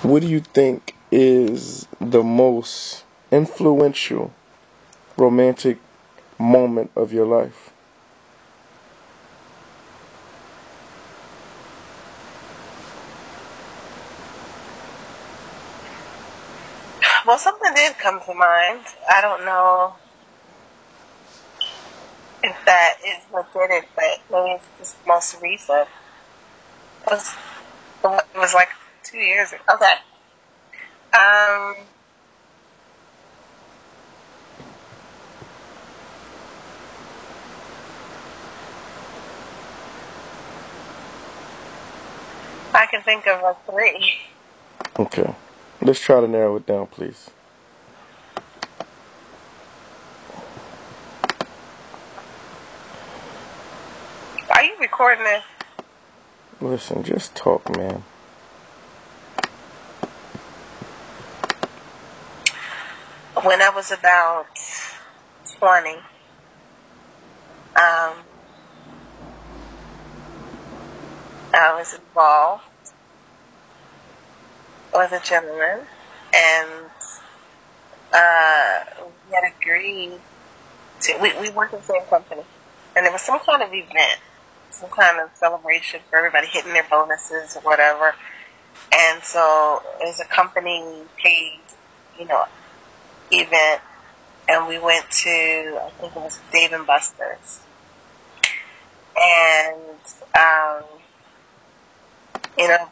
What do you think is the most influential romantic moment of your life? Well, something did come to mind. I don't know if that is what did it, but maybe it's just most recent. It was like 2 years ago. Okay. Um, I can think of like three. Okay. Let's try to narrow it down, please. Are you recording this? Listen, just talk, man. When I was about 20, I was involved with a gentleman, and we had agreed to. We worked in the same company, and there was some kind of event, some kind of celebration for everybody hitting their bonuses or whatever. And so it was a company paid, event, and we went to, I think it was Dave and Buster's. And,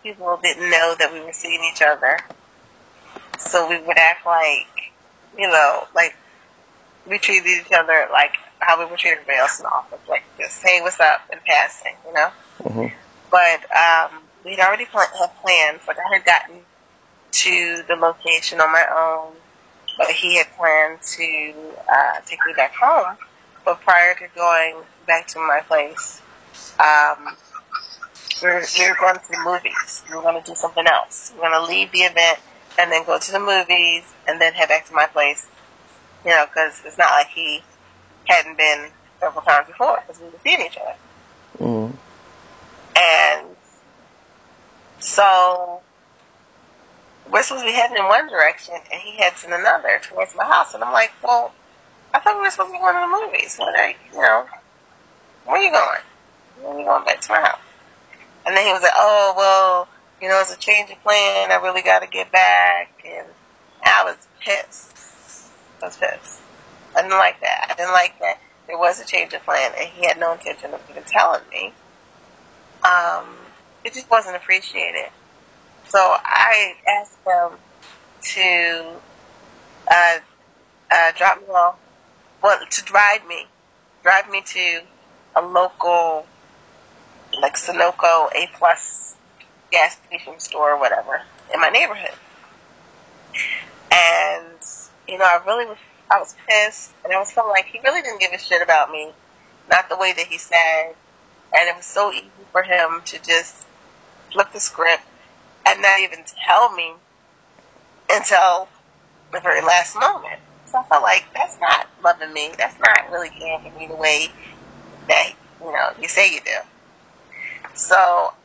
people didn't know that we were seeing each other. So we would act like we treated each other like how we would treat everybody else in the office. Like, just, hey, what's up, in passing. Mm-hmm. But we'd already had plans. Like, I had gotten to the location on my own, but he had planned to take me back home. But prior to going back to my place, we were going to the movies. We were going to do something else. We were going to leave the event and then go to the movies and then head back to my place. Because it's not like he hadn't been several times before, because we were seeing each other. Mm-hmm. And so we're supposed to be heading in one direction, and he heads in another towards my house. And I'm like, well, I thought we were supposed to be going to the movies. Where are you going? When are you going back to my house? And then he was like, oh, well, it's a change of plan. I really got to get back. And I was pissed. I didn't like that. I didn't like that there was a change of plan, and he had no intention of even telling me. It just wasn't appreciated. So I asked him to drop me off, to drive me to a local, like Sunoco A+ gas station store or whatever in my neighborhood. And I was pissed, and I was feeling like he really didn't give a shit about me, not the way that he said. And it was so easy for him to just flip the script and not even tell me until the very last moment. So I felt like, that's not loving me. That's not really caring for me the way that, you say you do. So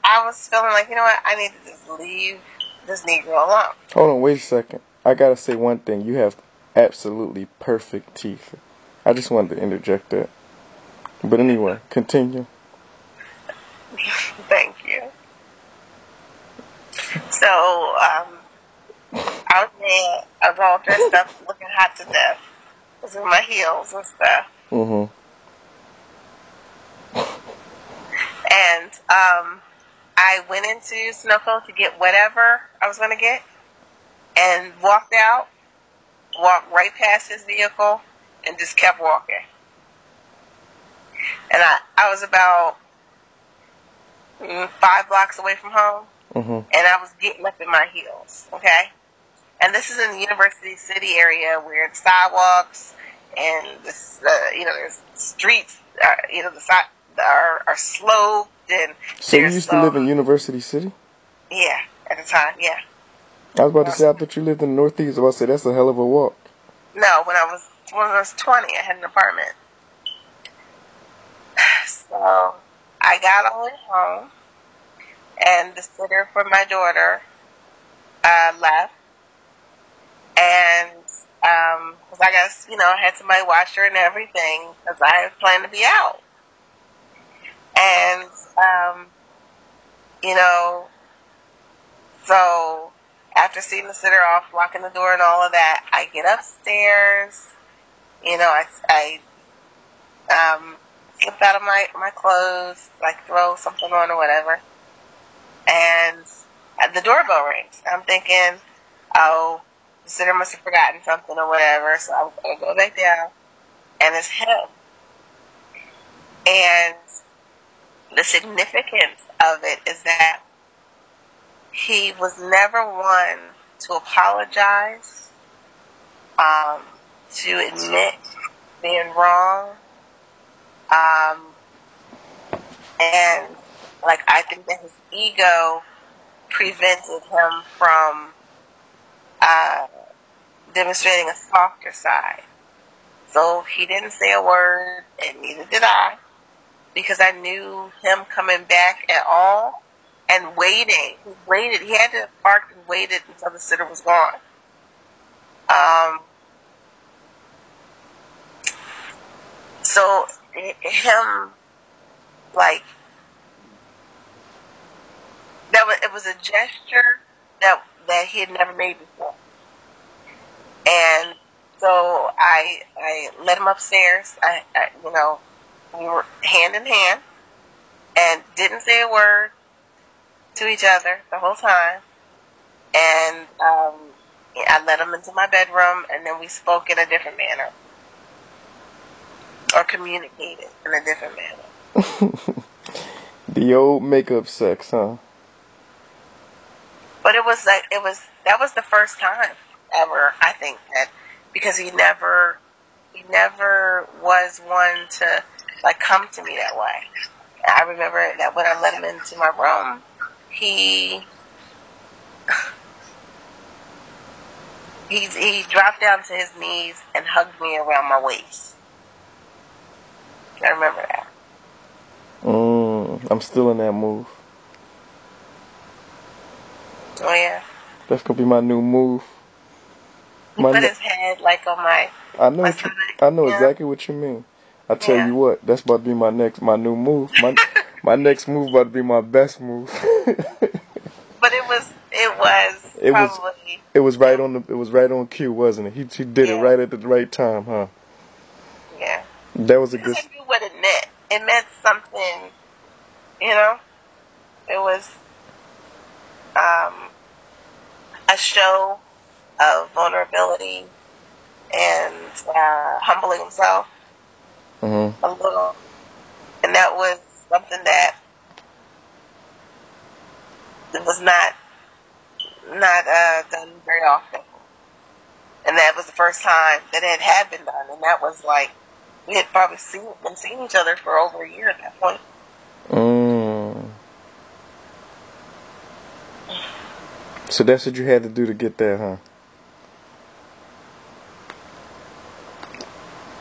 I was feeling like, I need to just leave this Negro alone. Hold on, wait a second. I gotta say one thing. You have absolutely perfect teeth. I just wanted to interject that. But anyway, continue. Thank you. So, I was there. I was all dressed up, looking hot to death. I was in my heels and stuff. Mm-hmm. And I went into Sunoco to get whatever I was going to get, and walked right past his vehicle, and just kept walking. And I was about 5 blocks away from home, Mm-hmm. and I was getting up in my heels, okay? And this is in the University City area where the sidewalks and there's streets, the side are sloped, and So you used to live in University City? Yeah, at the time, yeah. I was about to say, I thought you lived in the Northeast. I was about to say, that's a hell of a walk. No, when I was 20, I had an apartment. So I got all the way home, and the sitter for my daughter left, and because I guess I had somebody watch her and everything because I planned to be out, and you know, so after seeing the sitter off, locking the door and all of that, I get upstairs. I slip out of my clothes, like throw something on or whatever, and the doorbell rings. I'm thinking, oh, the sitter must have forgotten something or whatever, so I'm going to go back down, and it's him. And the significance of it is that he was never one to apologize, to admit being wrong, and I think that his ego prevented him from demonstrating a softer side. So he didn't say a word, and neither did I, because I knew him coming back at all and waiting. He waited. He had to have parked and waited until the sitter was gone. So him, it was a gesture that he had never made before. And so I led him upstairs. We were hand in hand and didn't say a word to each other the whole time. And I led him into my bedroom, and then we spoke in a different manner, or communicated in a different manner. The old makeup sex, huh? But that was the first time ever, I think, that because he never was one to come to me that way. I remember that when I let him into my room, he dropped down to his knees and hugged me around my waist. I remember that. I'm still in that move. Oh yeah. That's gonna be my new move. He put his head on my. I know exactly what you mean. I tell you what, that's about to be my new move. My next move about to be my best move. But it was right on cue, wasn't it? He did it right at the right time, huh? Yeah. That was a good. I knew what it meant. It meant something, It was a show of vulnerability and humbling himself a little, and that was something that was not done very often, and that was the first time that it had been done, and that was we had probably been seeing each other for over a year at that point. So that's what you had to do to get there, huh?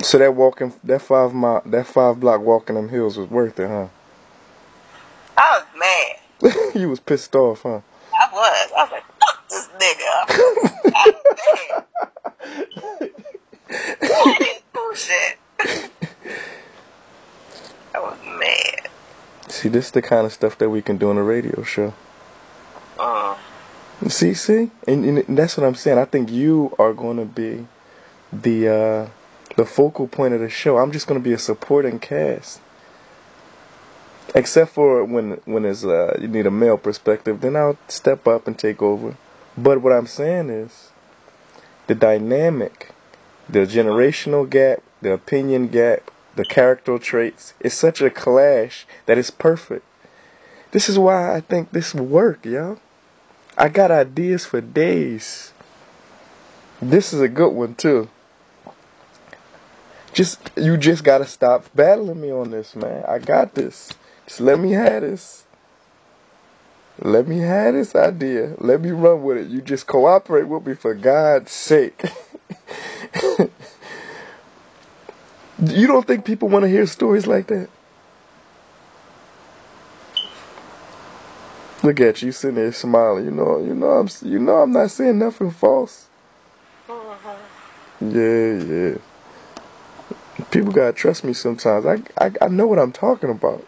So that 5 block walking them hills was worth it, huh? I was mad. You was pissed off, huh? I was like, fuck this nigga. I was mad. Bullshit. I was mad. See, this is the kind of stuff that we can do on a radio show. See? And that's what I'm saying. I think you are going to be the focal point of the show. I'm just going to be a supporting cast. Except for when it's you need a male perspective, then I'll step up and take over. But what I'm saying is the dynamic, the generational gap, the opinion gap, the character traits, it's such a clash that it's perfect. This is why I think this will work, y'all. I got ideas for days. This is a good one too. You just gotta stop battling me on this, man. I got this. Just let me have this. Let me have this idea. Let me run with it. You just cooperate with me for God's sake. You don't think people want to hear stories like that? Look at you sitting there smiling. I'm not saying nothing false. Yeah. People gotta trust me sometimes. I know what I'm talking about.